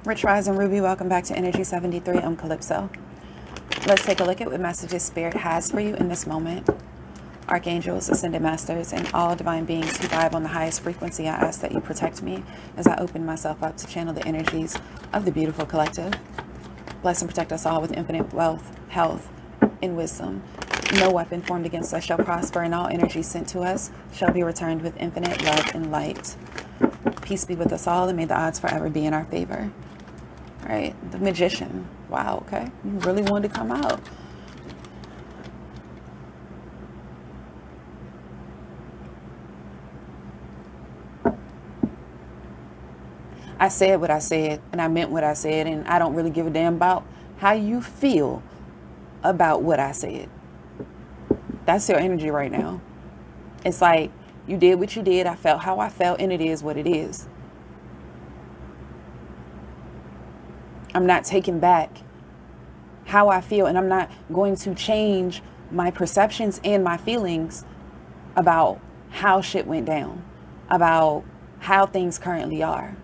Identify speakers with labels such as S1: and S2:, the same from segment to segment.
S1: Rich Rise and Ruby, welcome back to Energy 73. I'm Calypso. Let's take a look at what messages Spirit has for you in this moment. Archangels, Ascended Masters, and all divine beings who vibe on the highest frequency, I ask that you protect me as I open myself up to channel the energies of the beautiful collective. Bless and protect us all with infinite wealth, health, and wisdom. No weapon formed against us shall prosper, and all energy sent to us shall be returned with infinite love and light. Peace be with us all, and may the odds forever be in our favor. All right, the Magician. Wow, okay. You really wanted to come out. I said what I said, and I meant what I said, and I don't really give a damn about how you feel about what I said. That's your energy right now. It's like, you did what you did, I felt how I felt, and it is what it is. I'm not taking back how I feel, and I'm not going to change my perceptions and my feelings about how shit went down, about how things currently are.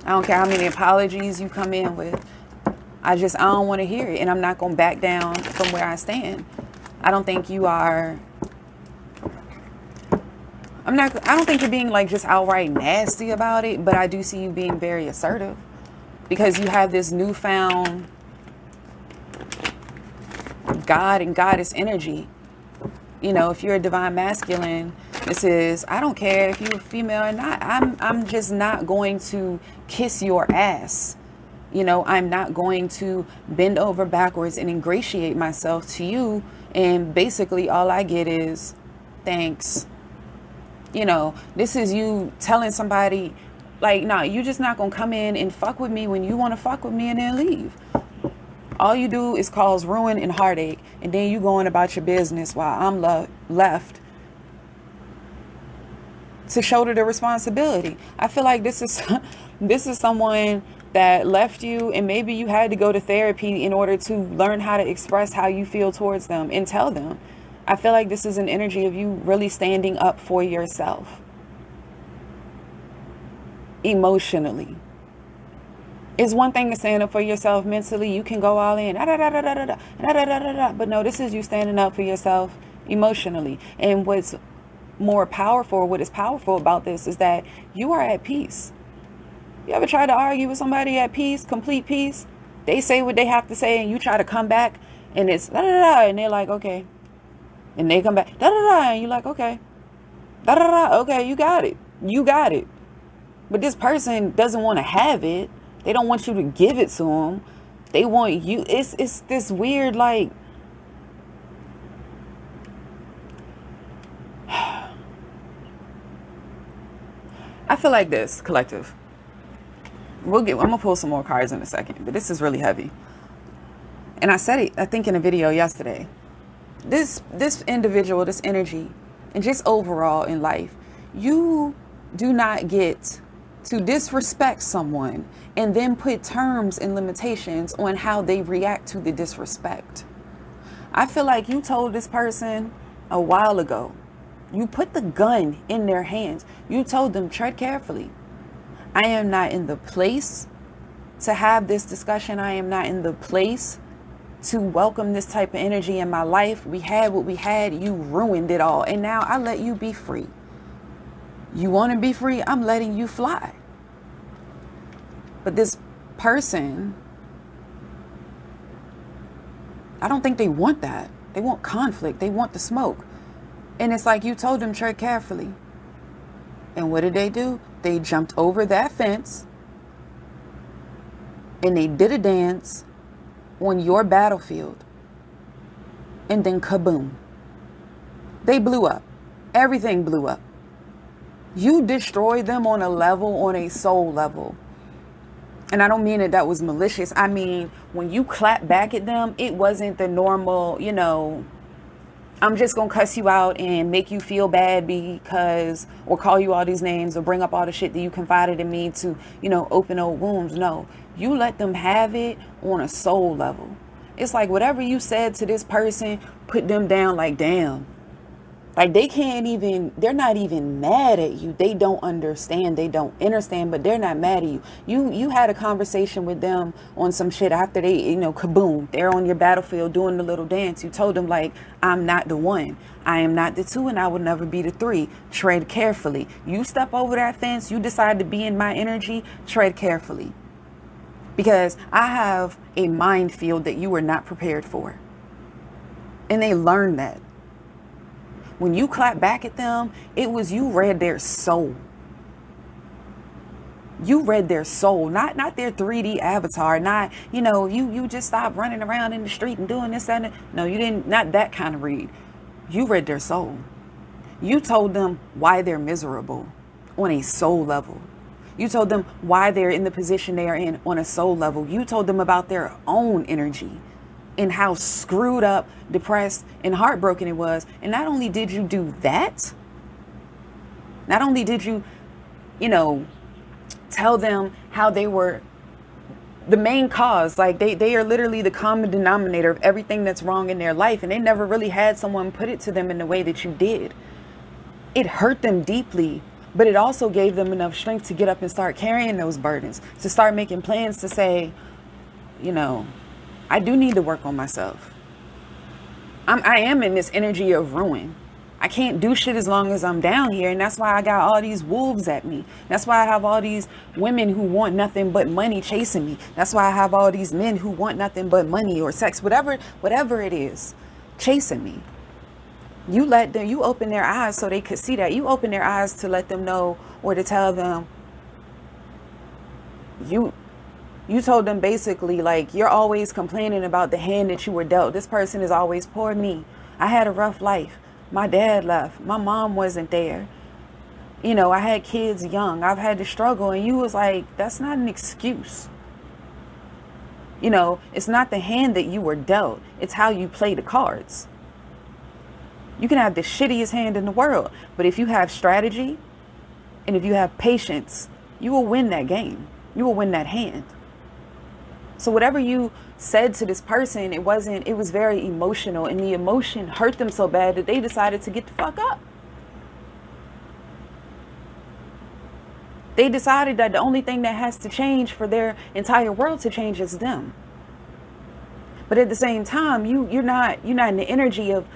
S1: I don't care how many apologies you come in with. I don't want to hear it, and I'm not going to back down from where I stand. I don't think you are, I don't think you're being like just outright nasty about it, but I do see you being very assertive because you have this newfound God and Goddess energy. You know, if you're a divine masculine, this is, I don't care if you're a female or not. I'm just not going to kiss your ass. You know, I'm not going to bend over backwards and ingratiate myself to you. And basically all I get is thanks. You know, this is you telling somebody like, nah, you just not going to come in and fuck with me when you want to fuck with me and then leave. All you do is cause ruin and heartache. And then you going about your business while I'm left to shoulder the responsibility. I feel like this is someone that left you, and maybe you had to go to therapy in order to learn how to express how you feel towards them and tell them. I feel like this is an energy of you really standing up for yourself emotionally. It's one thing to stand up for yourself mentally. You can go all in, but no, this is you standing up for yourself emotionally. And what's more powerful, what is powerful about this is that you are at peace. You ever try to argue with somebody at peace, complete peace? They say what they have to say, and you try to come back, and it's and they're like, okay. And they come back, and you're like, okay. Okay, you got it. You got it. But this person doesn't want to have it. They don't want you to give it to them. They want you. It's this weird, like, I feel like this, collective. I'm gonna pull some more cards in a second, but this is really heavy. And I said it, I think, in a video yesterday. This individual, this energy, and just overall in life, you do not get to disrespect someone and then put terms and limitations on how they react to the disrespect. I feel like you told this person a while ago, you put the gun in their hands. You told them, tread carefully. I am not in the place to have this discussion. I am not in the place to welcome this type of energy in my life. We had what we had. You ruined it all. And now I let you be free. You want to be free? I'm letting you fly. But this person, I don't think they want that. They want conflict. They want the smoke. And it's like you told them, tread carefully. And what did they do? They jumped over that fence and they did a dance on your battlefield. And then kaboom. They blew up. Everything blew up. You destroyed them on a level, on a soul level. And I don't mean that was malicious. I mean, when you clap back at them, it wasn't the normal, you know, I'm just going to cuss you out and make you feel bad because, or call you all these names or bring up all the shit that you confided in me to, you know, open old wounds. No, you let them have it on a soul level. It's like whatever you said to this person, put them down like, damn, Like they can't even, they're not even mad at you. They don't understand. They don't understand, but they're not mad at you. You had a conversation with them on some shit after they, kaboom, they're on your battlefield doing the little dance. You told them like, I'm not the one. I am not the two and I will never be the three. Tread carefully. You step over that fence. You decide to be in my energy. Tread carefully. Because I have a minefield that you were not prepared for. And they learned that. When you clap back at them, it was you read their soul. You read their soul, not their 3D avatar, not, you just stopped running around in the street and doing this and that. No, you didn't, not that kind of read. You read their soul. You told them why they're miserable on a soul level. You told them why they're in the position they are in on a soul level. You told them about their own energy and how screwed up, depressed, and heartbroken it was. And not only did you do that, not only did you, tell them how they were the main cause, like they are literally the common denominator of everything that's wrong in their life. And they never really had someone put it to them in the way that you did. It hurt them deeply, but it also gave them enough strength to get up and start carrying those burdens, to start making plans to say, I do need to work on myself. I am in this energy of ruin. I can't do shit as long as I'm down here. And that's why I got all these wolves at me. That's why I have all these women who want nothing but money chasing me. That's why I have all these men who want nothing but money or sex, whatever it is, chasing me. You let them, you open their eyes so they could see that. You open their eyes to let them know, or to tell them, you told them basically like, you're always complaining about the hand that you were dealt. This person is always poor me. I had a rough life. My dad left. My mom wasn't there. I had kids young. I've had to struggle. And you was like, that's not an excuse. It's not the hand that you were dealt. It's how you play the cards. You can have the shittiest hand in the world, but if you have strategy and if you have patience, you will win that game. You will win that hand. So whatever you said to this person, it was very emotional, and the emotion hurt them so bad that they decided to get the fuck up. They decided that the only thing that has to change for their entire world to change is them. But at the same time, you're not in the energy of,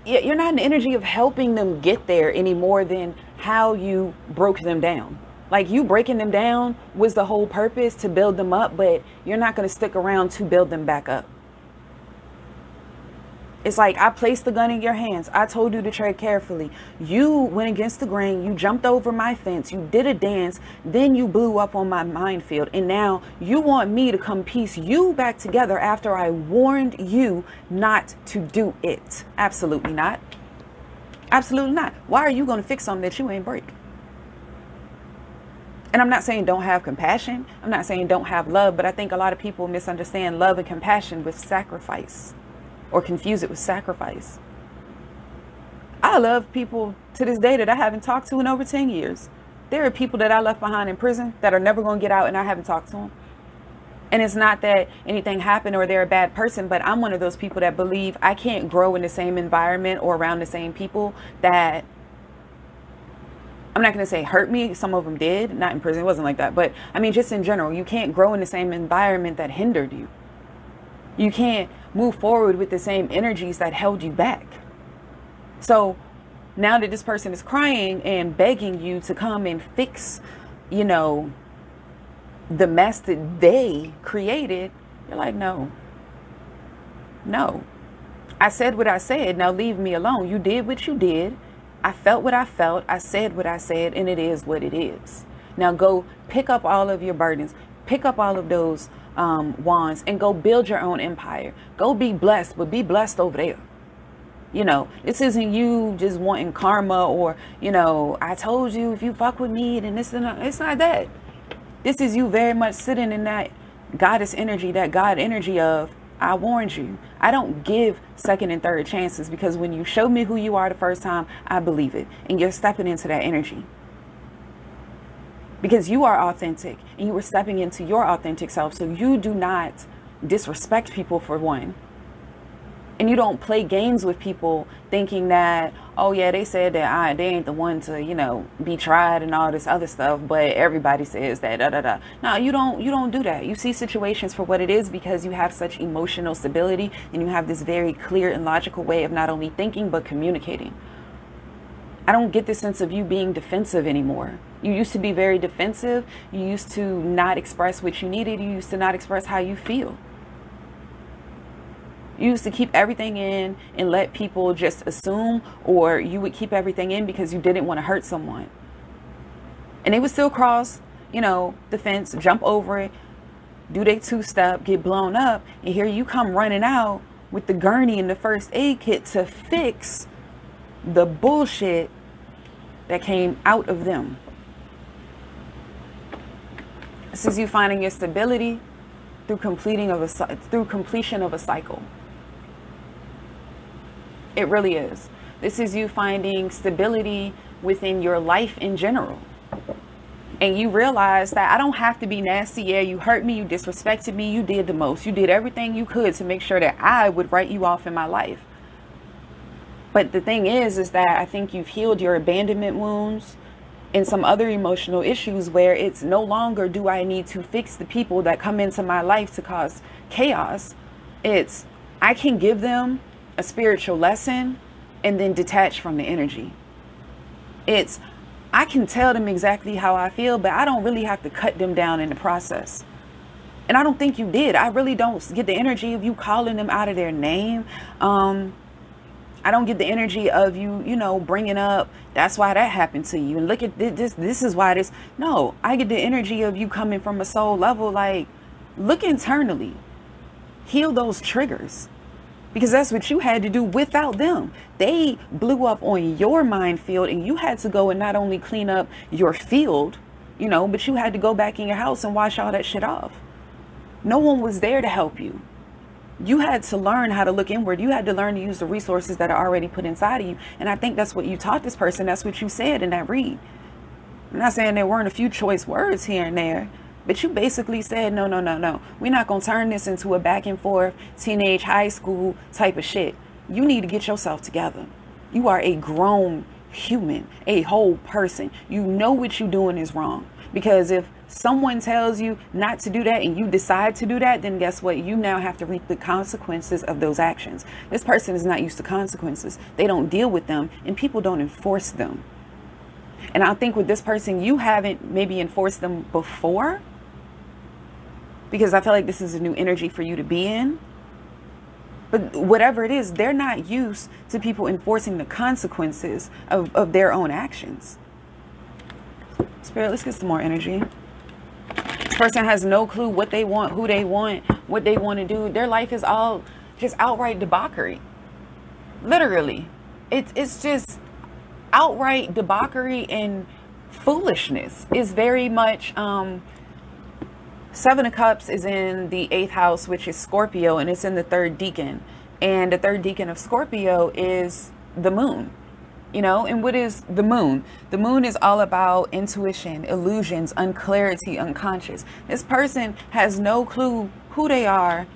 S1: you're not in the energy of helping them get there any more than how you broke them down. Like, you breaking them down was the whole purpose, to build them up, but you're not going to stick around to build them back up. It's like, I placed the gun in your hands. I told you to tread carefully. You went against the grain. You jumped over my fence. You did a dance. Then you blew up on my minefield. And now you want me to come piece you back together after I warned you not to do it. Absolutely not. Absolutely not. Why are you going to fix something that you ain't break? And I'm not saying don't have compassion. I'm not saying don't have love, but I think a lot of people misunderstand love and compassion with sacrifice, or confuse it with sacrifice. I love people to this day that I haven't talked to in over 10 years. There are people that I left behind in prison that are never going to get out, and I haven't talked to them. And it's not that anything happened or they're a bad person, but I'm one of those people that believe I can't grow in the same environment or around the same people that, I'm not going to say hurt me. Some of them did, not in prison. It wasn't like that. But I mean, just in general, you can't grow in the same environment that hindered you. You can't move forward with the same energies that held you back. So now that this person is crying and begging you to come and fix, the mess that they created, you're like, no. I said what I said. Now leave me alone. You did what you did. I felt what I felt. I said what I said, and it is what it is. Now go pick up all of your burdens, pick up all of those wands, and go build your own empire. Go be blessed, but be blessed over there. This isn't you just wanting karma, or, I told you if you fuck with me, then this and that. It's not that. This is you very much sitting in that goddess energy, that God energy of, I warned you. I don't give second and third chances, because when you show me who you are the first time, I believe it. And you're stepping into that energy. Because you are authentic, and you were stepping into your authentic self. So you do not disrespect people, for one. And you don't play games with people thinking that, oh yeah, they said that they ain't the one to, you know, be tried and all this other stuff, but everybody says that, da da da. No, you don't do that. You see situations for what it is because you have such emotional stability and you have this very clear and logical way of not only thinking but communicating. I don't get this sense of you being defensive anymore. You used to be very defensive. You used to not express what you needed. You used to not express how you feel. You used to keep everything in and let people just assume, or you would keep everything in because you didn't want to hurt someone. And they would still cross, you know, the fence, jump over it, do they two-step, get blown up, and here you come running out with the gurney and the first aid kit to fix the bullshit that came out of them. This is you finding your stability through completion of a cycle. It really is. This is you finding stability within your life in general. And you realize that I don't have to be nasty. Yeah, you hurt me, you disrespected me, you did the most. You did everything you could to make sure that I would write you off in my life. But the thing is that I think you've healed your abandonment wounds and some other emotional issues where it's no longer do I need to fix the people that come into my life to cause chaos. It's I can give them a spiritual lesson and then detach from the energy. It's I can tell them exactly how I feel, but I don't really have to cut them down in the process. And I don't think you did. I really don't get the energy of you calling them out of their name. I don't get the energy of you, you know, bringing up, that's why that happened to you. And look at this is why this. No, I get the energy of you coming from a soul level. Like, look internally. Heal those triggers. Because that's what you had to do without them. They blew up on your mind field and you had to go and not only clean up your field, you know, but you had to go back in your house and wash all that shit off. No one was there to help you. You had to learn how to look inward. You had to learn to use the resources that are already put inside of you. And I think that's what you taught this person. That's what you said in that read. I'm not saying there weren't a few choice words here and there, but you basically said, no. We're not going to turn this into a back and forth teenage high school type of shit. You need to get yourself together. You are a grown human, a whole person. You know what you're doing is wrong. Because if someone tells you not to do that and you decide to do that, then guess what? You now have to reap the consequences of those actions. This person is not used to consequences. They don't deal with them and people don't enforce them. And I think with this person, you haven't maybe enforced them before, because I feel like this is a new energy for you to be in. But whatever it is, they're not used to people enforcing the consequences of their own actions. Spirit, let's get some more energy. This person has no clue what they want, who they want, what they want to do. Their life is all just outright debauchery. Literally. It's just outright debauchery and foolishness. Is very much... Seven of Cups is in the 8th house, which is Scorpio, and it's in the 3rd decan. And the 3rd decan of Scorpio is the moon. You know, and what is the moon? The moon is all about intuition, illusions, unclarity, unconscious. This person has no clue who they are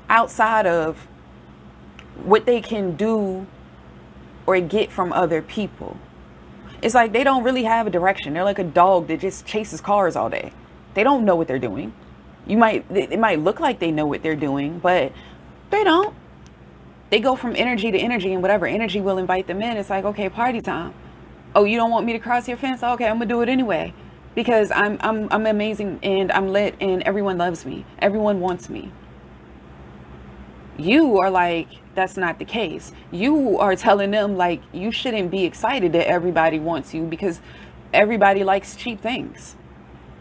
S1: outside of what they can do or get from other people. It's like they don't really have a direction. They're like a dog that just chases cars all day. They don't know what they're doing. It might look like they know what they're doing, but they don't. They go from energy to energy, and whatever energy will invite them in. It's like, okay, party time. Oh, you don't want me to cross your fence? Okay, I'm gonna do it anyway because I'm amazing and I'm lit and everyone loves me. Everyone wants me. You are like, that's not the case. You are telling them like you shouldn't be excited that everybody wants you because everybody likes cheap things.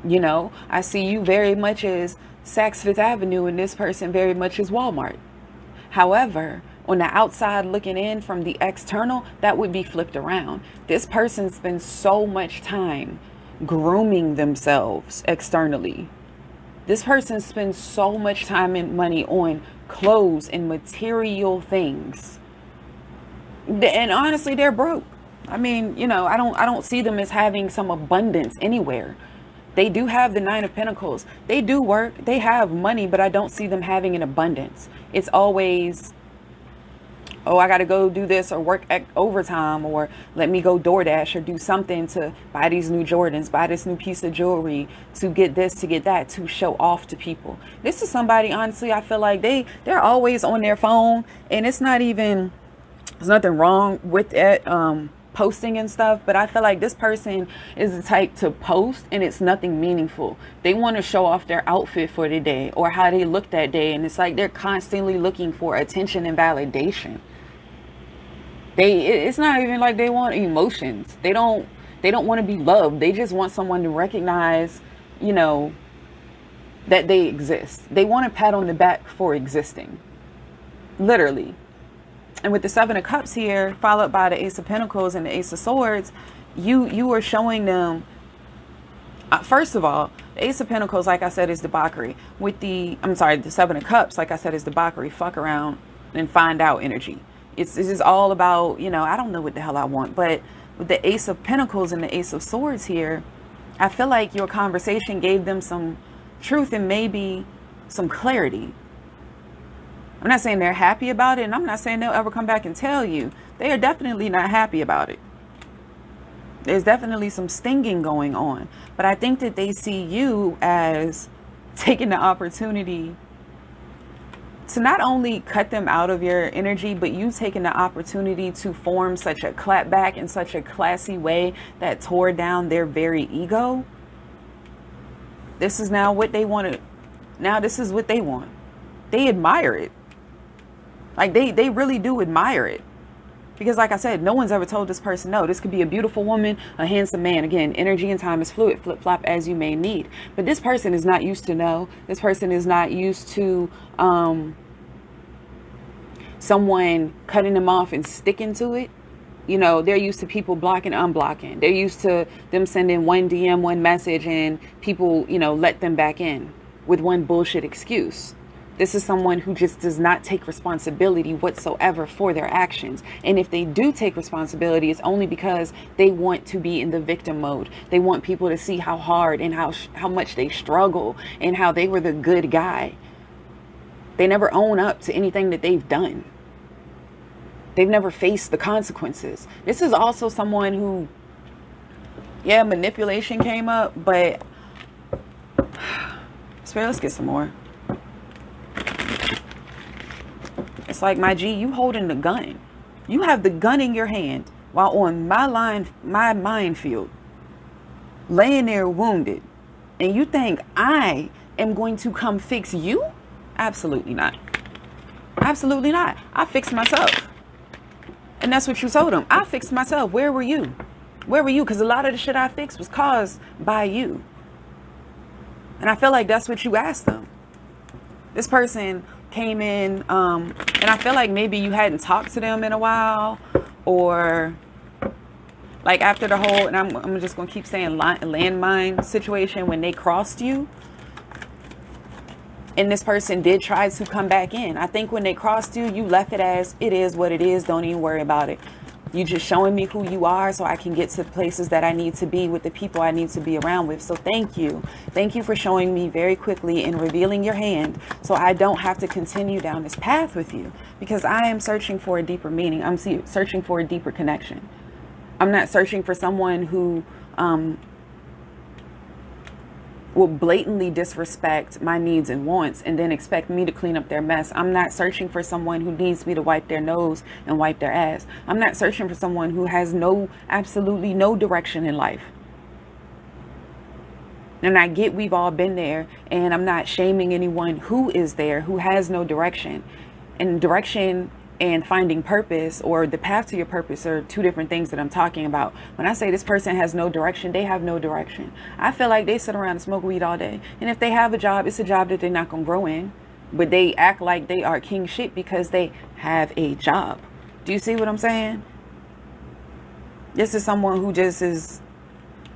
S1: You know, I see you very much as Saks Fifth Avenue and this person very much as Walmart. However, on the outside looking in from the external, that would be flipped around. This person spends so much time grooming themselves externally. This person spends so much time and money on clothes and material things. And honestly, they're broke. I mean, you know, I don't see them as having some abundance anywhere. They do have the 9 of Pentacles. They do work. They have money, but I don't see them having an abundance. It's always oh, I got to go do this or work overtime, or let me go DoorDash or do something to buy these new Jordans, buy this new piece of jewelry, to get this, to get that, to show off to people. This is somebody, honestly, I feel like they're always on their phone, and it's not even, there's nothing wrong with it, posting and stuff, but I feel like this person is the type to post and it's nothing meaningful. They want to show off their outfit for the day or how they look that day, and it's like they're constantly looking for attention and validation. It's not even like they want emotions. They don't want to be loved. They just want someone to recognize, you know, that they exist. They want a pat on the back for existing, literally. And with the Seven of Cups here, followed by the Ace of Pentacles and the Ace of Swords, you are showing them, first of all, the Ace of Pentacles, like I said, is debauchery. With the Seven of Cups, like I said, is debauchery, fuck around and find out energy. It's just all about, you know, I don't know what the hell I want. But with the Ace of Pentacles and the Ace of Swords here, I feel like your conversation gave them some truth and maybe some clarity. I'm not saying they're happy about it, and I'm not saying they'll ever come back and tell you. They are definitely not happy about it. There's definitely some stinging going on. But I think that they see you as taking the opportunity to not only cut them out of your energy, but you taking the opportunity to form such a clapback in such a classy way that tore down their very ego. This is now what they wanted. Now this is what they want. They admire it. Like they really do admire it. Because like I said, no one's ever told this person no. This could be a beautiful woman, a handsome man. Again, energy and time is fluid, flip-flop as you may need. But this person is not used to no. This person is not used to someone cutting them off and sticking to it. You know, they're used to people blocking, unblocking. They're used to them sending one DM, one message, and people, you know, let them back in with one bullshit excuse. This is someone who just does not take responsibility whatsoever for their actions. And if they do take responsibility, it's only because they want to be in the victim mode. They want people to see how hard and how much they struggle and how they were the good guy. They never own up to anything that they've done. They've never faced the consequences. This is also someone who, yeah, manipulation came up, but Spirit, let's get some more. It's like, my G, you holding the gun. You have the gun in your hand while on my minefield, laying there wounded. And you think I am going to come fix you? Absolutely not. Absolutely not. I fixed myself. And that's what you told them. I fixed myself. Where were you? Where were you? Because a lot of the shit I fixed was caused by you. And I feel like that's what you asked them. This person came in, and I feel like maybe you hadn't talked to them in a while, or like after the whole, and I'm just gonna keep saying landmine situation, when they crossed you and this person did try to come back in. I think when they crossed you, you left it as it is what it is. Don't even worry about it. You just showing me who you are so I can get to places that I need to be with the people I need to be around with. So thank you. Thank you for showing me very quickly and revealing your hand so I don't have to continue down this path with you, because I am searching for a deeper meaning. I'm searching for a deeper connection. I'm not searching for someone who will blatantly disrespect my needs and wants and then expect me to clean up their mess. I'm not searching for someone who needs me to wipe their nose and wipe their ass. I'm not searching for someone who has absolutely no direction in life. And I get we've all been there, and I'm not shaming anyone who is there, who has no direction. And direction and finding purpose, or the path to your purpose, are two different things that I'm talking about. When I say this person has no direction, they have no direction. I feel like they sit around and smoke weed all day. And if they have a job, it's a job that they're not going to grow in. But they act like they are king shit because they have a job. Do you see what I'm saying? This is someone who just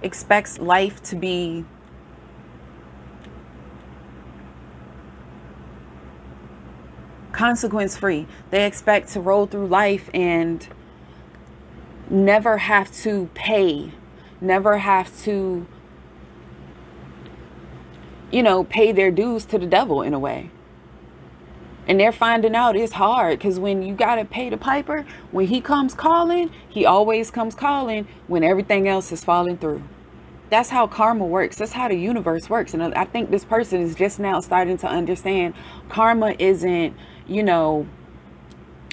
S1: expects life to be consequence free. They expect to roll through life and never have to pay, never have to, you know, pay their dues to the devil in a way. And they're finding out it's hard, because when you got to pay the piper, when he comes calling, he always comes calling when everything else is falling through. That's how karma works. That's how the universe works. And I think this person is just now starting to understand karma isn't, you know,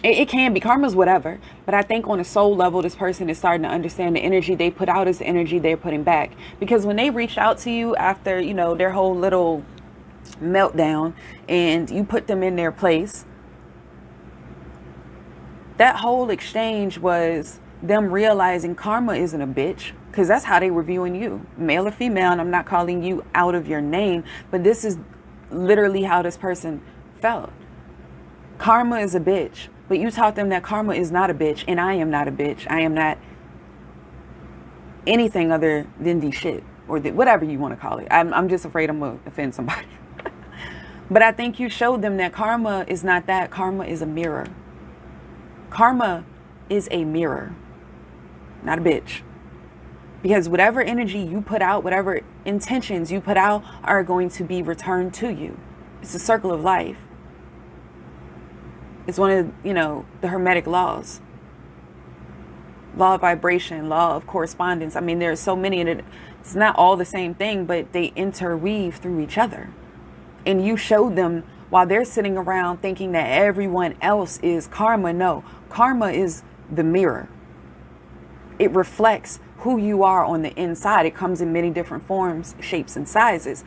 S1: it can be, karma's whatever. But I think on a soul level, this person is starting to understand the energy they put out is the energy they're putting back. Because when they reach out to you after, you know, their whole little meltdown and you put them in their place, that whole exchange was them realizing karma isn't a bitch, because that's how they were viewing you, male or female. And I'm not calling you out of your name, but this is literally how this person felt. Karma is a bitch, but you taught them that karma is not a bitch, and I am not a bitch. I am not anything other than the shit, or whatever you want to call it. I'm just afraid I'm going to offend somebody. But I think you showed them that karma is not that. Karma is a mirror. Karma is a mirror, not a bitch. Because whatever energy you put out, whatever intentions you put out are going to be returned to you. It's a circle of life. It's one of, you know, the Hermetic laws. Law of vibration, law of correspondence. I mean, there's so many, and it's not all the same thing, but they interweave through each other. And you showed them, while they're sitting around thinking that everyone else is karma. No, karma is the mirror. It reflects who you are on the inside. It comes in many different forms, shapes, and sizes.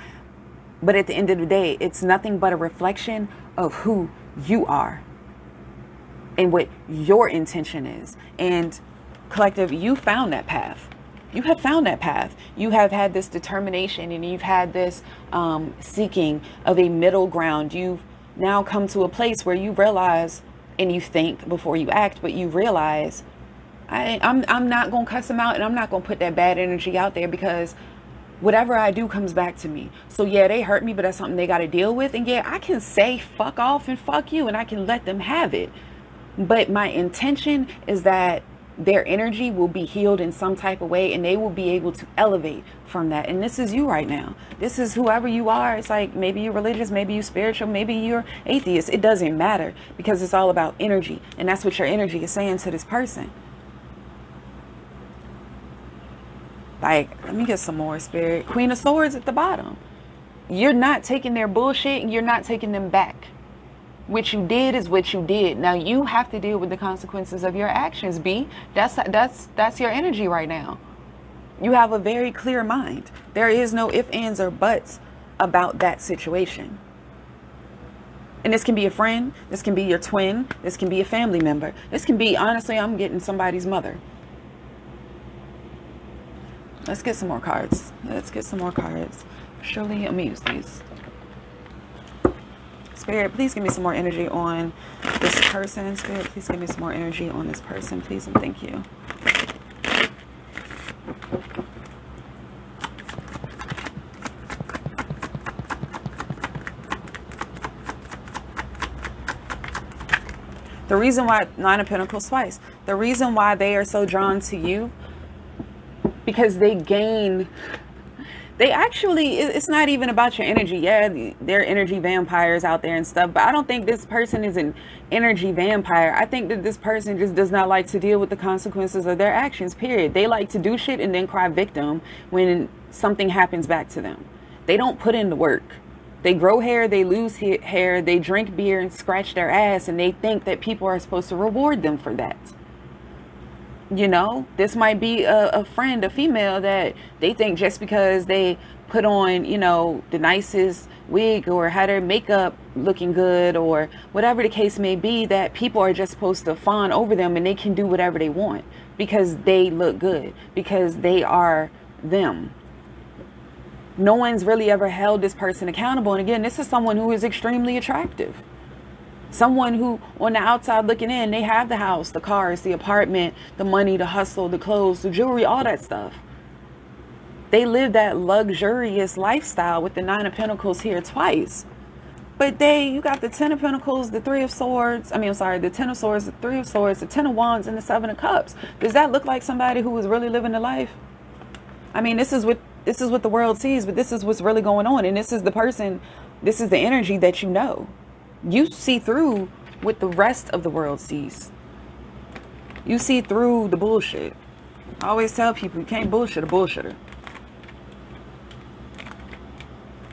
S1: But at the end of the day, it's nothing but a reflection of who you are and what your intention is. And collective, you found that path. You have found that path. You have had this determination, and you've had this seeking of a middle ground. You've now come to a place where you realize, and you think before you act, but you realize, I'm not going to cuss them out, and I'm not going to put that bad energy out there, because whatever I do comes back to me. So yeah, they hurt me, but that's something they got to deal with. And yeah, I can say fuck off and fuck you, and I can let them have it. But my intention is that their energy will be healed in some type of way, and they will be able to elevate from that. And this is you right now. This is whoever you are. It's like, maybe you're religious, maybe you're spiritual, maybe you're atheist. It doesn't matter, because it's all about energy. And that's what your energy is saying to this person. Like, let me get some more, Spirit. Queen of Swords at the bottom. You're not taking their bullshit, and you're not taking them back. What you did is what you did. Now you have to deal with the consequences of your actions, B. That's your energy right now. You have a very clear mind. There is no ifs, ands, or buts about that situation. And this can be a friend. This can be your twin. This can be a family member. This can be, honestly, I'm getting somebody's mother. Let's get some more cards. Let's get some more cards. Surely, let me use these. Spirit, please give me some more energy on this person. Spirit, please give me some more energy on this person, please, and thank you. The reason why, Nine of Pentacles twice, the reason why they are so drawn to you, because they gain... They actually, it's not even about your energy. Yeah, they're energy vampires out there and stuff, but I don't think this person is an energy vampire. I think that this person just does not like to deal with the consequences of their actions, period. They like to do shit and then cry victim when something happens back to them. They don't put in the work. They grow hair, they lose hair, they drink beer and scratch their ass, and they think that people are supposed to reward them for that. You know, this might be a friend, a female, that they think just because they put on, you know, the nicest wig or had their makeup looking good or whatever the case may be, that people are just supposed to fawn over them and they can do whatever they want because they look good, because they are them. No one's really ever held this person accountable. And again, this is someone who is extremely attractive. Someone who, on the outside looking in, they have the house, the cars, the apartment, the money, the hustle, the clothes, the jewelry, all that stuff. They live that luxurious lifestyle with the Nine of Pentacles here twice. But you got the Ten of Pentacles, the Three of Swords. I mean, I'm sorry, the Ten of Swords, the Three of Swords, the Ten of Wands, and the Seven of Cups. Does that look like somebody who was really living the life? I mean, this is what the world sees, but this is what's really going on. And this is the person, this is the energy that you know. You see through what the rest of the world sees. You see through the bullshit. I always tell people, you can't bullshit a bullshitter.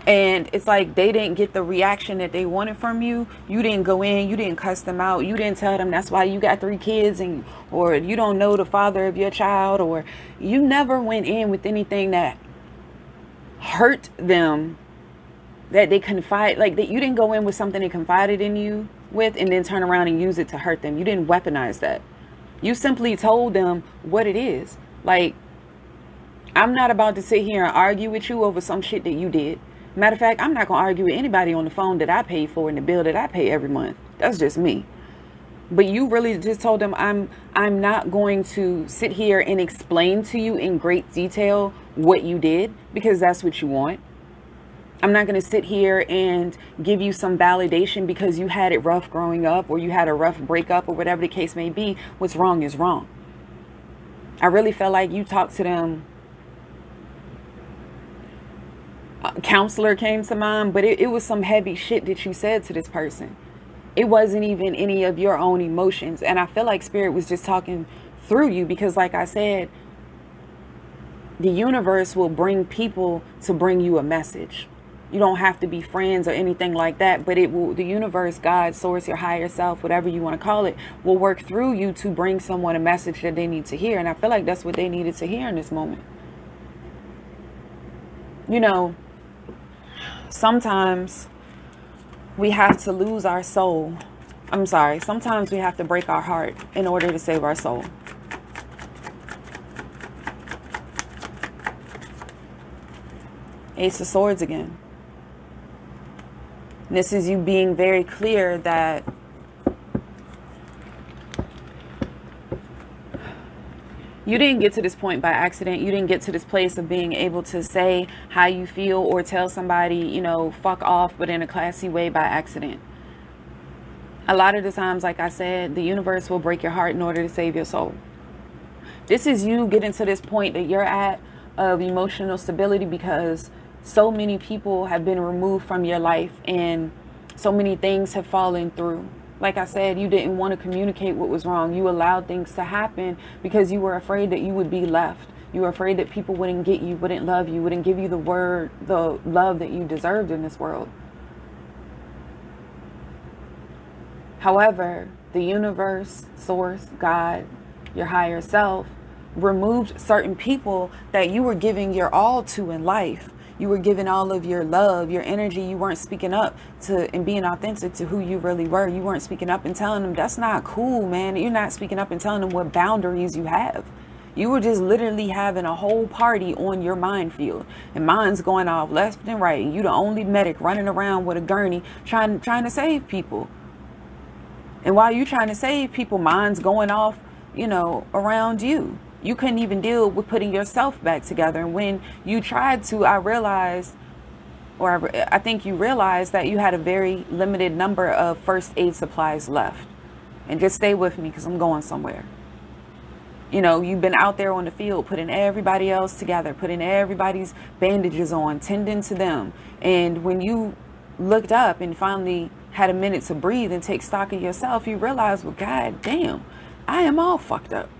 S1: And it's like they didn't get the reaction that they wanted from you. You didn't go in, you didn't cuss them out. You didn't tell them that's why you got 3 kids, and or you don't know the father of your child, or you never went in with anything that hurt them, that they confide, like that you didn't go in with something they confided in you with and then turn around and use it to hurt them. You didn't weaponize that. You simply told them what it is. Like, I'm not about to sit here and argue with you over some shit that you did. Matter of fact, I'm not going to argue with anybody on the phone that I pay for and the bill that I pay every month. That's just me. But you really just told them, I'm not going to sit here and explain to you in great detail what you did, because that's what you want. I'm not going to sit here and give you some validation because you had it rough growing up, or you had a rough breakup, or whatever the case may be. What's wrong is wrong. I really felt like you talked to them. Counselor came to mind, but it was some heavy shit that you said to this person. It wasn't even any of your own emotions. And I feel like Spirit was just talking through you, because like I said, the universe will bring people to bring you a message. You don't have to be friends or anything like that, but it will, the universe, God, source, your higher self, whatever you want to call it, will work through you to bring someone a message that they need to hear. And I feel like that's what they needed to hear in this moment. You know, sometimes we have to lose our soul. I'm sorry. Sometimes we have to break our heart in order to save our soul. Ace of Swords again. This is you being very clear that you didn't get to this point by accident. You didn't get to this place of being able to say how you feel or tell somebody, you know, fuck off, but in a classy way, by accident. A lot of the times, like I said, the universe will break your heart in order to save your soul. This is you getting to this point that you're at of emotional stability, because so many people have been removed from your life and so many things have fallen through. Like I said, you didn't want to communicate what was wrong. You allowed things to happen because you were afraid that you would be left. You were afraid that people wouldn't get you, wouldn't love you, wouldn't give you the love that you deserved in this world. However, the universe, source, God, your higher self, removed certain people that you were giving your all to in life. You were giving all of your love, your energy. You weren't speaking up to and being authentic to who you really were. You weren't speaking up and telling them that's not cool, man. You're not speaking up and telling them what boundaries you have. You were just literally having a whole party on your minefield, and mine's going off left and right. And you the only medic running around with a gurney trying to save people. And while you're trying to save people, mine's going off, you know, around you. You couldn't even deal with putting yourself back together. And when you tried to, I realized, or I think you realized that you had a very limited number of first aid supplies left. And just stay with me because I'm going somewhere. You know, you've been out there on the field, putting everybody else together, putting everybody's bandages on, tending to them. And when you looked up and finally had a minute to breathe and take stock of yourself, you realize, well, God damn, I am all fucked up.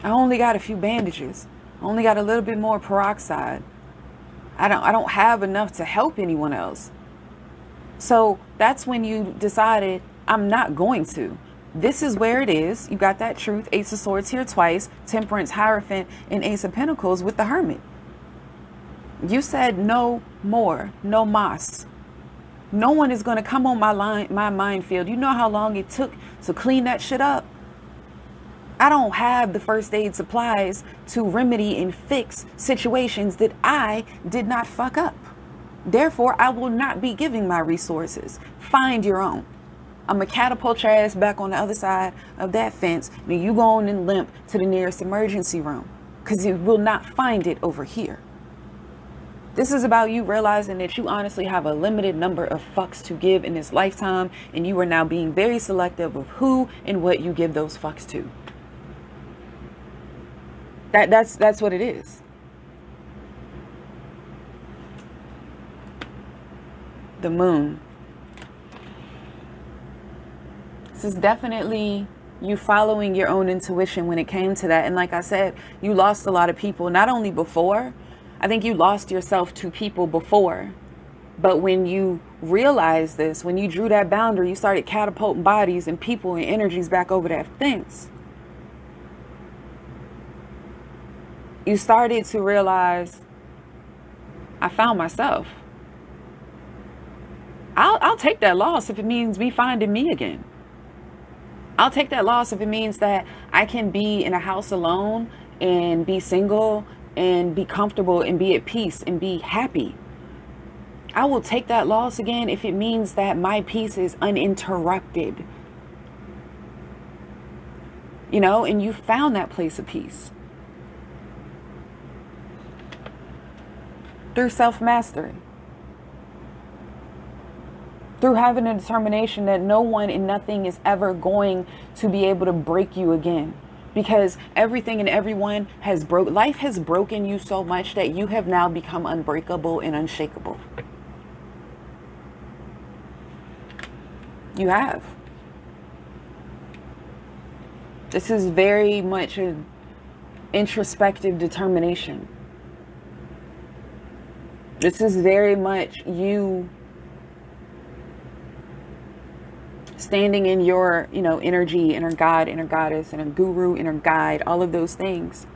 S1: I only got a few bandages. I only got a little bit more peroxide. I don't have enough to help anyone else. So that's when you decided, I'm not going to. This is where it is. You got that truth. Ace of Swords here twice. Temperance, Hierophant, and Ace of Pentacles with the Hermit. You said no more. No mas. No one is going to come on my minefield. You know how long it took to clean that shit up? I don't have the first aid supplies to remedy and fix situations that I did not fuck up. Therefore, I will not be giving my resources. Find your own. I'm going to catapult your ass back on the other side of that fence. Then you go on and limp to the nearest emergency room, because you will not find it over here. This is about you realizing that you honestly have a limited number of fucks to give in this lifetime, and you are now being very selective of who and what you give those fucks to. That's what it is. The Moon. This is definitely you following your own intuition when it came to that. And like I said, you lost a lot of people, not only before, I think you lost yourself to people before. But when you realized this, when you drew that boundary, you started catapulting bodies and people and energies back over that fence. You started to realize, I found myself. I'll take that loss if it means me finding me again. I'll take that loss if it means that I can be in a house alone and be single and be comfortable and be at peace and be happy. I will take that loss again if it means that my peace is uninterrupted. You know, and you found that place of peace through self-mastery. Through having a determination that no one and nothing is ever going to be able to break you again. Because everything and everyone has life has broken you so much that you have now become unbreakable and unshakable. You have. This is very much an introspective determination. This is very much you standing in your, energy, inner God, inner goddess, inner guru, inner guide, all of those things.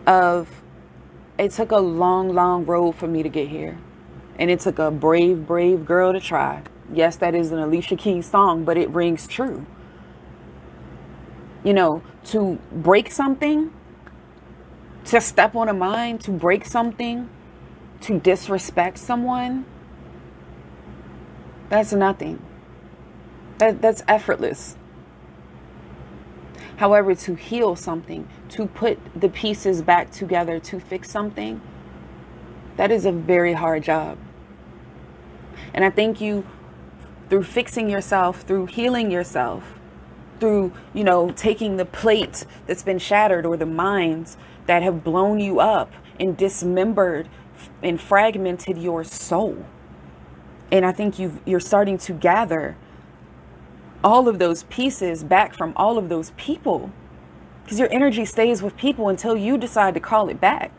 S1: It took a long, long road for me to get here. And it took a brave, brave girl to try. Yes, that is an Alicia Keys song, but it rings true. To break something, to step on a mind, to break something, to disrespect someone, that's nothing. That's effortless. However, to heal something, to put the pieces back together, to fix something, that is a very hard job. And I think you, through fixing yourself, through healing yourself, through, taking the plate that's been shattered or the minds that have blown you up and dismembered and fragmented your soul. And I think you're starting to gather all of those pieces back from all of those people, because your energy stays with people until you decide to call it back.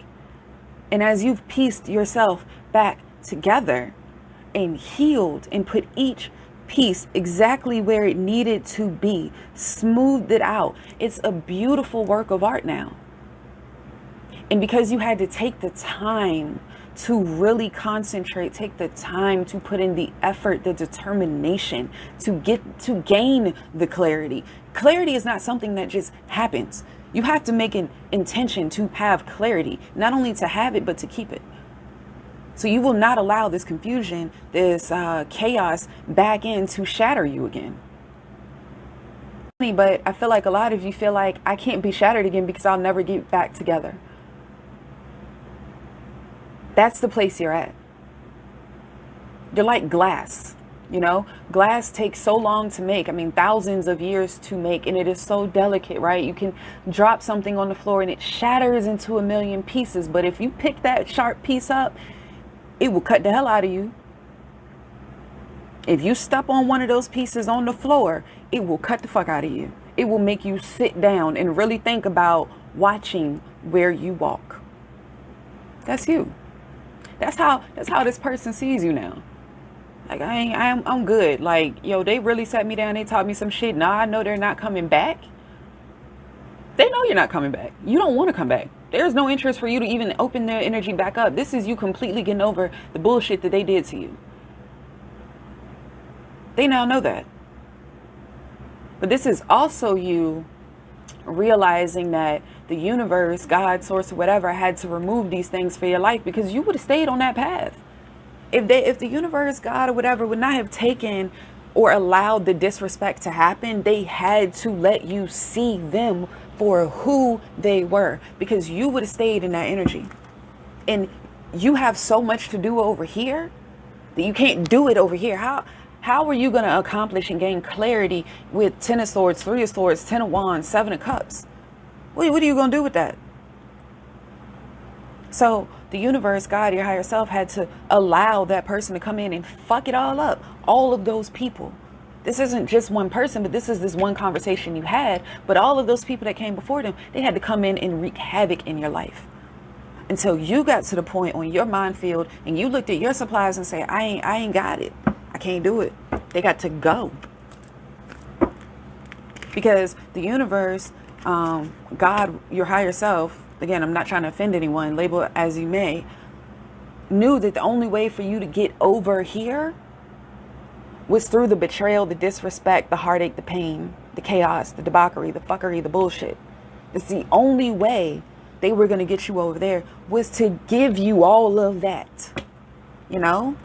S1: And as you've pieced yourself back together and healed and put each piece exactly where it needed to be, smoothed it out, it's a beautiful work of art now. And because you had to take the time to really concentrate, take the time to put in the effort, the determination to gain the clarity. Clarity is not something that just happens. You have to make an intention to have clarity, not only to have it, but to keep it. So you will not allow this confusion, this chaos back in to shatter you again. But I feel like a lot of you feel like I can't be shattered again because I'll never get back together. That's the place you're at. You're like glass, glass takes so long to make. I mean, thousands of years to make, and it is so delicate, right? You can drop something on the floor and it shatters into a million pieces. But if you pick that sharp piece up, it will cut the hell out of you. If you step on one of those pieces on the floor, it will cut the fuck out of you. It will make you sit down and really think about watching where you walk. That's you. That's how this person sees you now. Like, I'm good. Like, they really sat me down. They taught me some shit. Now I know they're not coming back. They know you're not coming back. You don't want to come back. There's no interest for you to even open their energy back up. This is you completely getting over the bullshit that they did to you. They now know that. But this is also you realizing that the universe, God, source, whatever, had to remove these things for your life because you would have stayed on that path. If the universe, God, or whatever would not have taken or allowed the disrespect to happen, they had to let you see them for who they were, because you would have stayed in that energy. And you have so much to do over here that you can't do it over here. How are you going to accomplish and gain clarity with 10 of swords, 3 of swords, 10 of wands, 7 of cups? What are you going to do with that? So the universe, God, your higher self, had to allow that person to come in and fuck it all up. All of those people This isn't just one person, but this is this one conversation you had. But all of those people that came before them, they had to come in and wreak havoc in your life. Until you got to the point on your mind field and you looked at your supplies and say, I ain't got it. I can't do it. They got to go. Because the universe, God, your higher self, again, I'm not trying to offend anyone, label it as you may, knew that the only way for you to get over here was through the betrayal, the disrespect, the heartache, the pain, the chaos, the debauchery, the fuckery, the bullshit. It's the only way they were going to get you over there was to give you all of that, you know?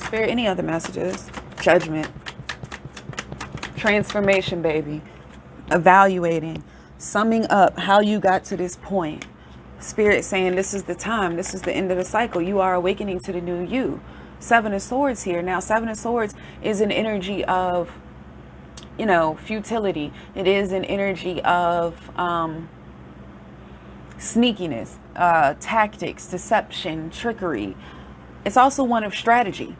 S1: Spirit, any other messages? Judgment. Transformation, baby. Evaluating. Summing up how you got to this point. Spirit saying this is the time. This is the end of the cycle. You are awakening to the new you. Seven of Swords here. Now, Seven of Swords is an energy of, you know, futility. It is an energy of sneakiness, tactics, deception, trickery. It's also one of strategy.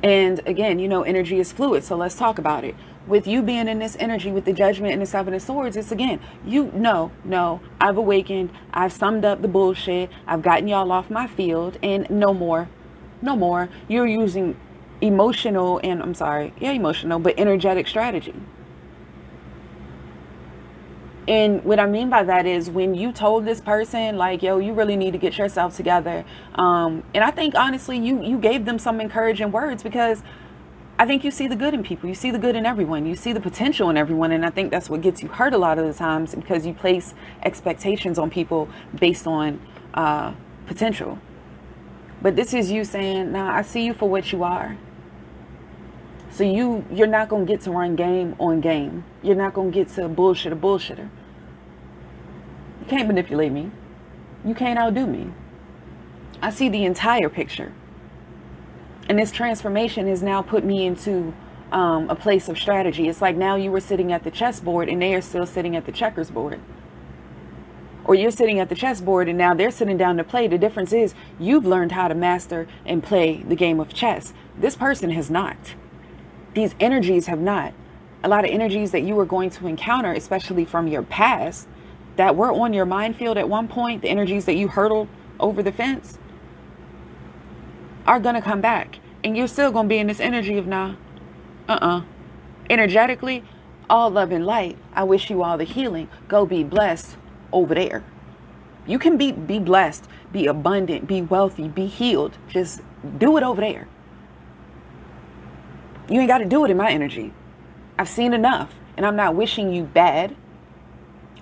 S1: And again, you know, energy is fluid. So let's talk about it. With you being in this energy with the Judgment and the Seven of Swords, it's again, you know, no, I've awakened. I've summed up the bullshit. I've gotten y'all off my field and no more. No more. You're using emotional and emotional, but energetic strategy. And what I mean by that is when you told this person, like, yo, you really need to get yourself together. And I think, honestly, you gave them some encouraging words because I think you see the good in people. You see the good in everyone. You see the potential in everyone. And I think that's what gets you hurt a lot of the times because you place expectations on people based on potential. But this is you saying, nah, I see you for what you are. So you're not going to get to run game on game. You're not going to get to bullshit a bullshitter. You can't manipulate me. You can't outdo me. I see the entire picture. And this transformation has now put me into a place of strategy. It's like now you were sitting at the chessboard and they are still sitting at the checkers board. Or you're sitting at the chessboard and now they're sitting down to play. The difference is you've learned how to master and play the game of chess. This person has not. These energies have not. A lot of energies that you were going to encounter, especially from your past, that were on your minefield at one point, the energies that you hurdled over the fence, are going to come back. And you're still going to be in this energy of nah, energetically, all love and light. I wish you all the healing. Go be blessed over there. You can be blessed, be abundant, be wealthy, be healed. Just do it over there. You ain't got to do it in my energy. I've seen enough, and I'm not wishing you bad.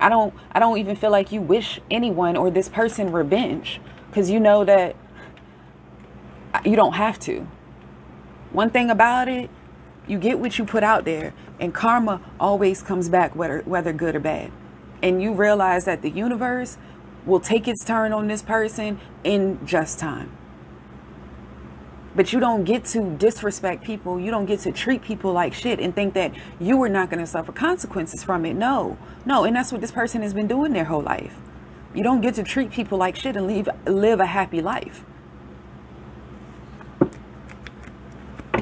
S1: I don't even feel like you wish anyone or this person revenge, because you know that you don't have to. One thing about it, you get what you put out there, and karma always comes back, whether good or bad. And you realize that the universe will take its turn on this person in just time. But you don't get to disrespect people. You don't get to treat people like shit and think that you are not going to suffer consequences from it. No. And that's what this person has been doing their whole life. You don't get to treat people like shit and live a happy life.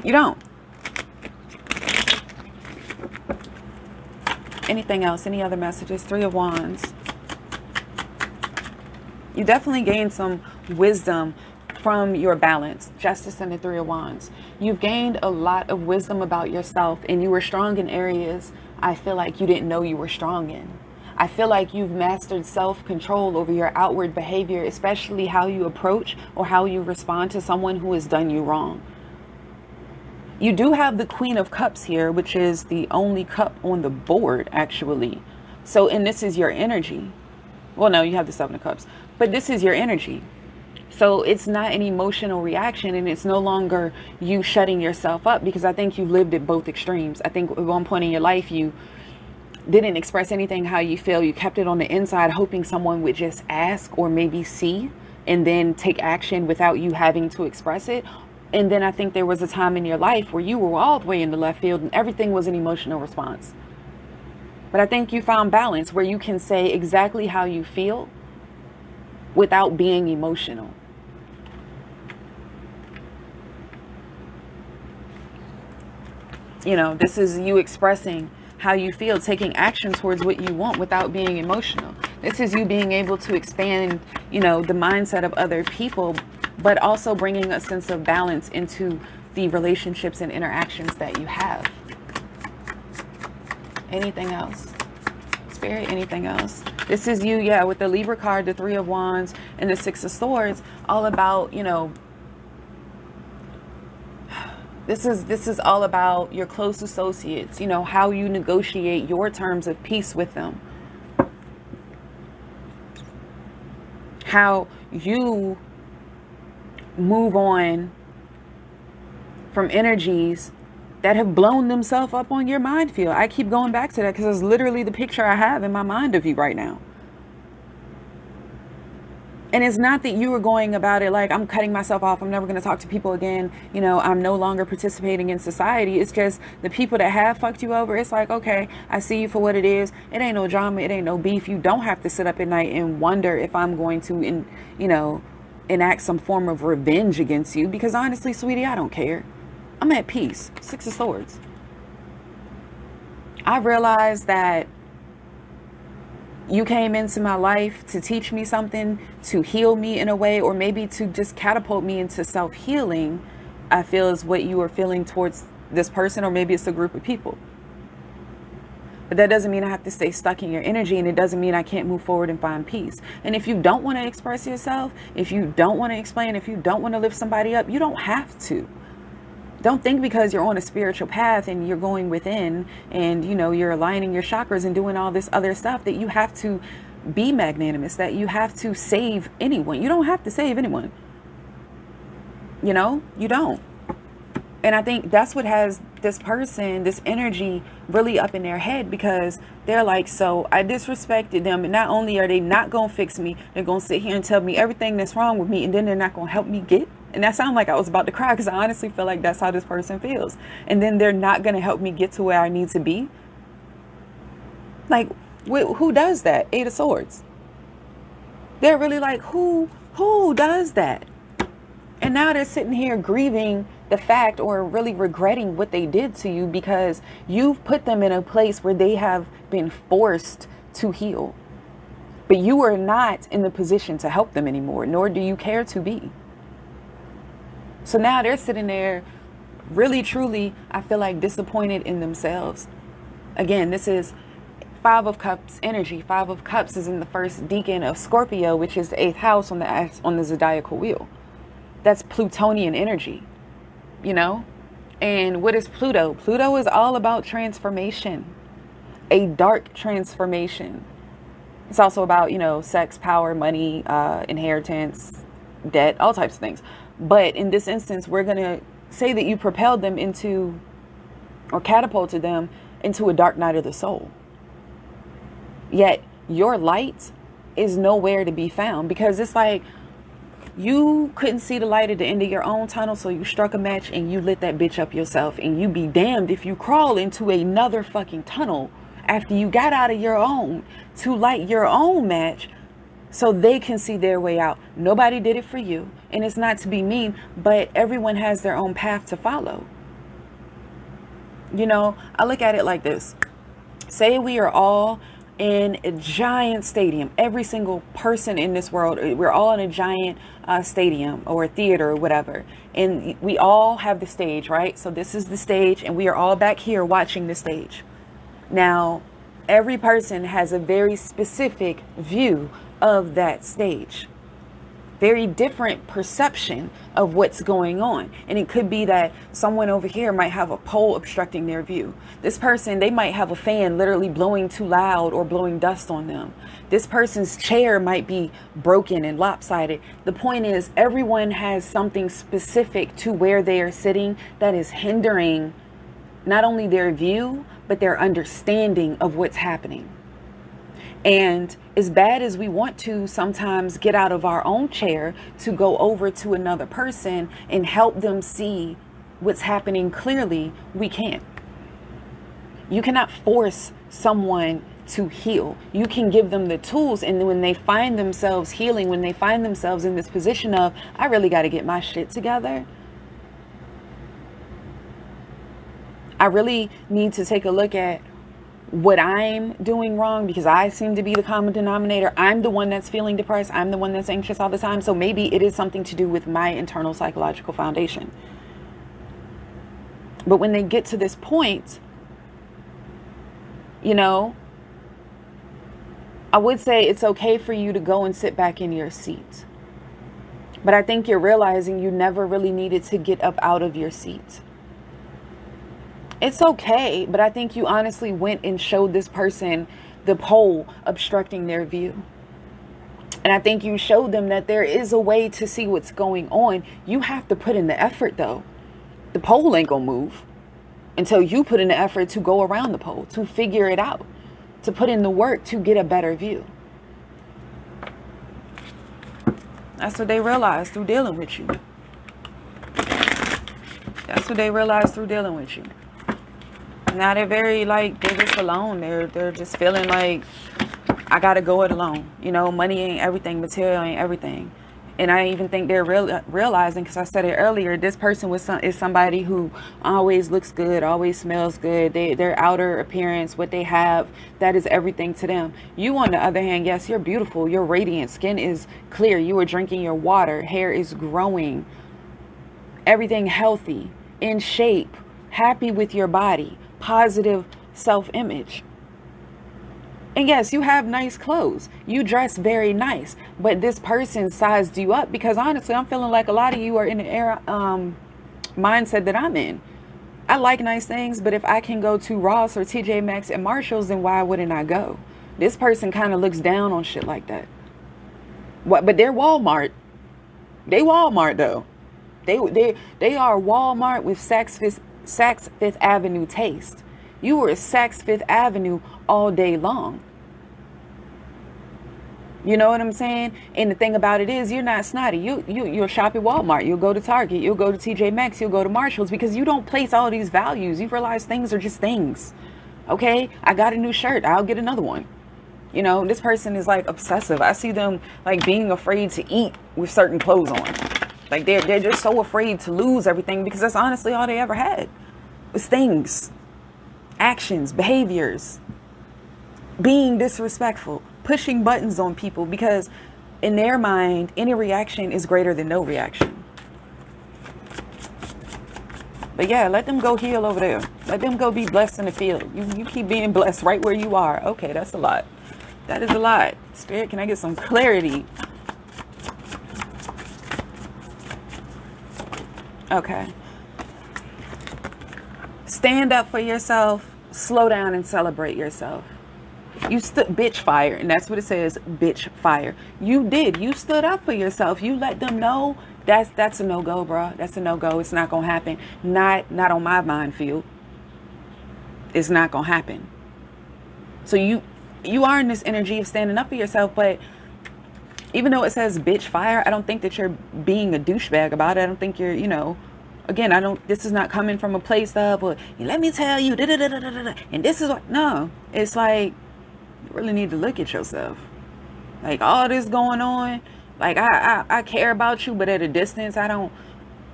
S1: You don't. Anything else? Any other messages? Three of Wands. You definitely gained some wisdom from your balance. Justice and the Three of Wands. You've gained a lot of wisdom about yourself, and you were strong in areas I feel like you didn't know you were strong in. I feel like you've mastered self-control over your outward behavior, especially how you approach or how you respond to someone who has done you wrong. You do have the Queen of Cups here, which is the only cup on the board, actually. So, and this is your energy. Well, no, you have the Seven of Cups, but this is your energy. So it's not an emotional reaction, and it's no longer you shutting yourself up, because I think you lived at both extremes. I think at one point in your life, you didn't express anything how you feel. You kept it on the inside, hoping someone would just ask or maybe see and then take action without you having to express it. And then I think there was a time in your life where you were all the way in the left field and everything was an emotional response. But I think you found balance where you can say exactly how you feel without being emotional. You know, this is you expressing how you feel, taking action towards what you want without being emotional. This is you being able to expand, you know, the mindset of other people, but also bringing a sense of balance into the relationships and interactions that you have. Anything else? Spirit, anything else? This is you, yeah, with the Libra card, the Three of Wands, and the Six of Swords, all about, you know, this is all about your close associates, you know, how you negotiate your terms of peace with them. How you move on from energies that have blown themselves up on your mind field. I keep going back to that because it's literally the picture I have in my mind of you right now. And it's not that you were going about it like, I'm cutting myself off, I'm never going to talk to people again, you know, I'm no longer participating in society. It's just the people that have fucked you over, it's like, okay, I see you for what it is. It ain't no drama, it ain't no beef. You don't have to sit up at night and wonder if I'm going to, you know, enact some form of revenge against you, because honestly, sweetie, I don't care. I'm at peace. Six of Swords. I realized that you came into my life to teach me something, to heal me in a way, or maybe to just catapult me into self-healing. I feel is what you are feeling towards this person, or maybe it's a group of people. But that doesn't mean I have to stay stuck in your energy, and it doesn't mean I can't move forward and find peace. And if you don't want to express yourself, if you don't want to explain, if you don't want to lift somebody up, you don't have to. Don't think because you're on a spiritual path and you're going within and, you know, you're aligning your chakras and doing all this other stuff that you have to be magnanimous, that you have to save anyone. You don't have to save anyone. You know, you don't. And I think that's what has this person, this energy really up in their head, because they're like, so I disrespected them. And not only are they not going to fix me, they're going to sit here and tell me everything that's wrong with me. And then they're not going to help me get. And that sounded like I was about to cry, because I honestly feel like that's how this person feels. And then they're not going to help me get to where I need to be. Like, who does that? Eight of Swords. They're really like, who does that? And now they're sitting here grieving the fact, or really regretting what they did to you, because you've put them in a place where they have been forced to heal. But you are not in the position to help them anymore, nor do you care to be. So now they're sitting there really, truly, I feel like, disappointed in themselves. Again, this is Five of Cups energy. Five of Cups is in the first decan of Scorpio, which is the 8th house on the zodiacal wheel. That's Plutonian energy, you know? And what is Pluto? Pluto is all about transformation, a dark transformation. It's also about, you know, sex, power, money, inheritance, debt, all types of things. But in this instance, we're going to say that you propelled them into, or catapulted them into, a dark night of the soul. Yet your light is nowhere to be found, because it's like you couldn't see the light at the end of your own tunnel. So you struck a match and you lit that bitch up yourself. And you be damned if you crawl into another fucking tunnel after you got out of your own to light your own match, so they can see their way out. Nobody did it for you. And it's not to be mean, but everyone has their own path to follow. You know, I look at it like this. Say we are all in a giant stadium. Every single person in this world, we're all in a giant stadium or a theater or whatever. And we all have the stage, right? So this is the stage, and we are all back here watching the stage. Now, every person has a very specific view of that stage, very different perception of what's going on. And it could be that someone over here might have a pole obstructing their view. This person, they might have a fan literally blowing too loud or blowing dust on them. This person's chair might be broken and lopsided. The point is, everyone has something specific to where they are sitting that is hindering not only their view, but their understanding of what's happening. And as bad as we want to sometimes get out of our own chair to go over to another person and help them see what's happening clearly, we can't. You cannot force someone to heal. You can give them the tools, and when they find themselves healing, when they find themselves in this position of, I really got to get my shit together, I really need to take a look at what I'm doing wrong, because I seem to be the common denominator. I'm the one that's feeling depressed. I'm the one that's anxious all the time. So maybe it is something to do with my internal psychological foundation. But when they get to this point, you know, I would say it's okay for you to go and sit back in your seat. But I think you're realizing you never really needed to get up out of your seat. It's okay, but I think you honestly went and showed this person the pole obstructing their view. And I think you showed them that there is a way to see what's going on. You have to put in the effort, though. The pole ain't gonna move until you put in the effort to go around the pole, to figure it out, to put in the work to get a better view. That's what they realized through dealing with you. That's what they realized through dealing with you. Now they're very, like, they're just alone. They're just feeling like, I gotta go it alone. You know, money ain't everything, material ain't everything. And I even think they're realizing, because I said it earlier, this person is somebody who always looks good, always smells good. Their outer appearance, what they have, that is everything to them. You, on the other hand, yes, you're beautiful. You're radiant. Skin is clear. You are drinking your water. Hair is growing. Everything healthy, in shape, happy with your body, positive self-image. And yes, you have nice clothes. You dress very nice. But this person sized you up, because honestly, I'm feeling like a lot of you are in the era mindset that I'm in. I like nice things, but if I can go to Ross or TJ Maxx and Marshalls, then why wouldn't I go? This person kind of looks down on shit like that. What? But they're Walmart. They Walmart though. They are Walmart with Saks Fifth Avenue taste. You were Saks Fifth Avenue all day long. You know what I'm saying? And the thing about it is, you're not snotty. You'll shop at Walmart. You'll go to Target. You'll go to TJ Maxx. You'll go to Marshalls, because you don't place all these values. You realize things are just things. Okay? I got a new shirt. I'll get another one. You know, this person is like obsessive. I see them like being afraid to eat with certain clothes on. Like they're just so afraid to lose everything, because that's honestly all they ever had was things. Actions, behaviors, being disrespectful, pushing buttons on people, because in their mind, any reaction is greater than no reaction. But yeah, let them go heal over there. Let them go be blessed in the field. You keep being blessed right where you are. Okay, that's a lot. That is a lot. Spirit, can I get some clarity? Okay. Stand up for yourself. Slow down and celebrate yourself. You stood, bitch fire, and that's what it says, bitch fire. You did. You stood up for yourself. You let them know that's a no-go, bro. That's a no-go. It's not gonna happen. Not on my minefield. It's not gonna happen. So you are in this energy of standing up for yourself, but even though it says bitch fire, I don't think that you're being a douchebag about it. I don't think you're, you know, again, this is not coming from a place of, well, let me tell you, and this is what, no, it's like, you really need to look at yourself. Like, all this going on, like, I care about you, but at a distance, I don't.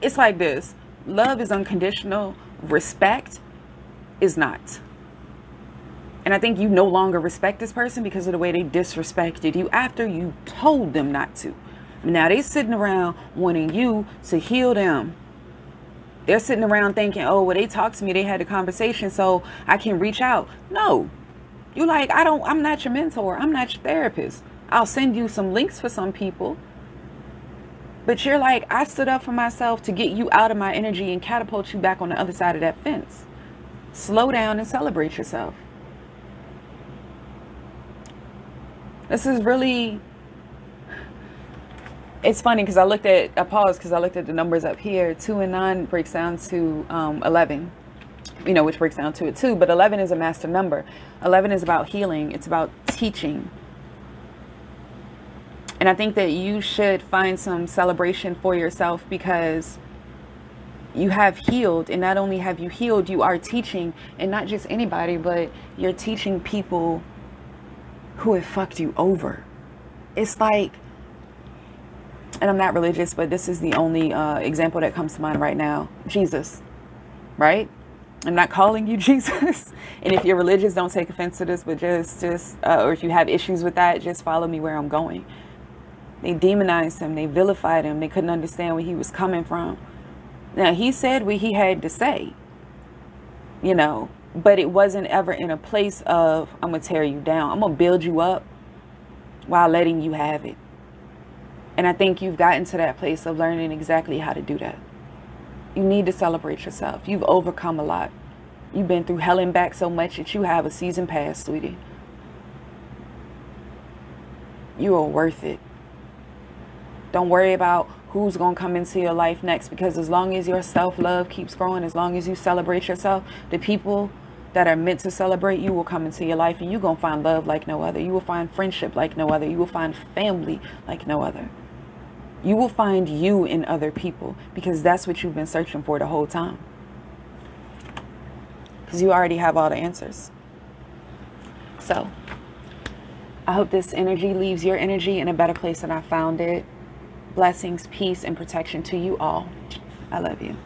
S1: It's like this. Love is unconditional. Respect is not. And I think you no longer respect this person because of the way they disrespected you after you told them not to. Now they sitting around wanting you to heal them. They're sitting around thinking, oh, well, they talked to me, they had a conversation, so I can reach out. No. You like, I'm not your mentor. I'm not your therapist. I'll send you some links for some people. But you're like, I stood up for myself to get you out of my energy and catapult you back on the other side of that fence. Slow down and celebrate yourself. This is really, it's funny because I paused because I looked at the numbers up here. 2 and 9 breaks down to 11, you know, which breaks down to a 2, but 11 is a master number. 11 is about healing. It's about teaching. And I think that you should find some celebration for yourself because you have healed, and not only have you healed, you are teaching, and not just anybody, but you're teaching people who have fucked you over. It's like, and I'm not religious, but this is the only example that comes to mind right now. Jesus, right? I'm not calling you Jesus. And if you're religious, don't take offense to this, but or if you have issues with that, just follow me where I'm going. They demonized him. They vilified him. They couldn't understand where he was coming from. Now, he said what he had to say, you know, but it wasn't ever in a place of, I'm going to tear you down. I'm going to build you up while letting you have it. And I think you've gotten to that place of learning exactly how to do that. You need to celebrate yourself. You've overcome a lot. You've been through hell and back so much that you have a season pass, sweetie. You are worth it. Don't worry about who's going to come into your life next, because as long as your self-love keeps growing, as long as you celebrate yourself, the people that are meant to celebrate you will come into your life, and you're going to find love like no other. You will find friendship like no other. You will find family like no other. You will find you in other people, because that's what you've been searching for the whole time. Because you already have all the answers. So, I hope this energy leaves your energy in a better place than I found it. Blessings, peace, and protection to you all. I love you.